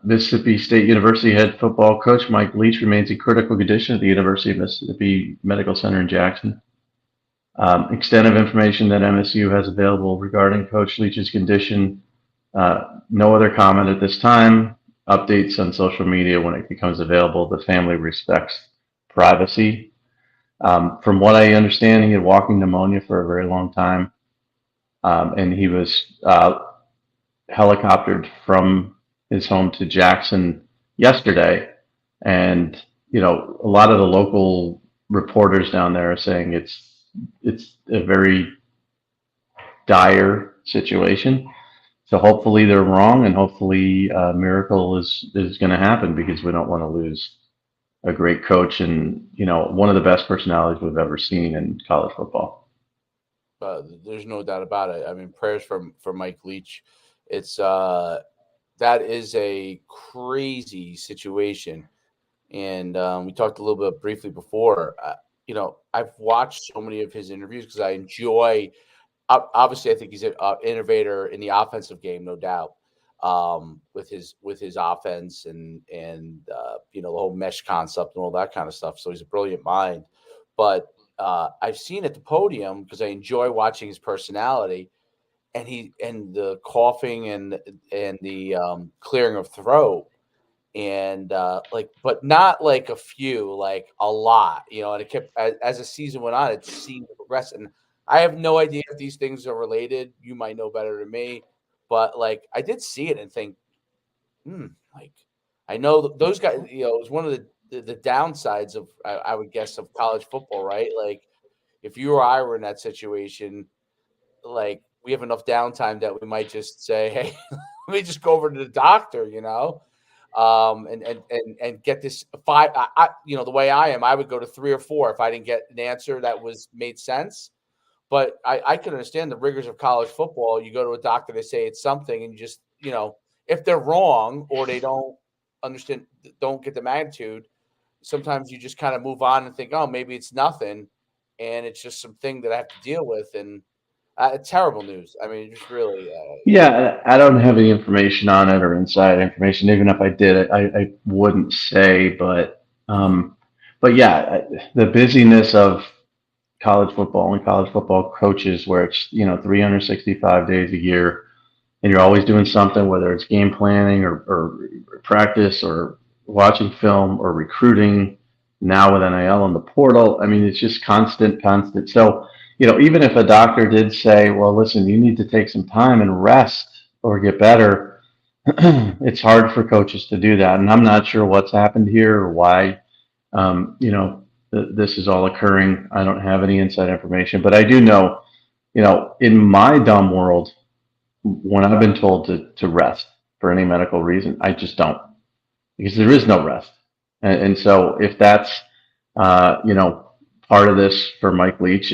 Mississippi State University head football coach Mike Leach remains in critical condition at the University of Mississippi Medical Center in Jackson. Extent of information that MSU has available regarding Coach Leach's condition. No other comment at this time. Updates on social media when it becomes available. The family respects privacy. From what I understand, he had walking pneumonia for a very long time, and he was helicoptered from his home to Jackson yesterday. And a lot of the local reporters down there are saying it's a very dire situation. So hopefully they're wrong, and hopefully a miracle is going to happen, because we don't want to lose a great coach and one of the best personalities we've ever seen in college football. There's no doubt about it. I mean, prayers for Mike Leach. It's that is a crazy situation, and we talked a little bit briefly before. I've watched so many of his interviews because I enjoy. Obviously, I think he's an innovator in the offensive game, no doubt. With his offense and the whole mesh concept and all that kind of stuff. So he's a brilliant mind. But I've seen at the podium, because I enjoy watching his personality, and the coughing and the clearing of throat, and but not like a few, like a lot, and it kept, as the season went on, it seemed to progress. And I have no idea if these things are related. You might know better than me, but like I did see it and think, like I know those guys. It was one of the downsides of, I would guess, of college football, right? Like if you or I were in that situation, like we have enough downtime that we might just say, "Hey, let me just go over to the doctor," and get this five. The way I am, I would go to 3 or 4 if I didn't get an answer that made sense. But I can understand the rigors of college football. You go to a doctor, they say it's something, and you just, if they're wrong or they don't understand, don't get the magnitude, sometimes you just kind of move on and think, oh, maybe it's nothing, and it's just something that I have to deal with. And terrible news. I mean, just really. Yeah, I don't have any information on it or inside information. Even if I did, I wouldn't say. But yeah, the busyness of college football and college football coaches, where it's 365 days a year, and you're always doing something, whether it's game planning or practice or watching film or recruiting. Now with NIL and the portal, I mean, it's just constant. So even if a doctor did say, well, listen, you need to take some time and rest or get better, it's hard for coaches to do that. And I'm not sure what's happened here or why, this is all occurring. I don't have any inside information, but I do know, in my dumb world, when I've been told to rest for any medical reason, I just don't, because there is no rest. And so if that's, part of this for Mike Leach,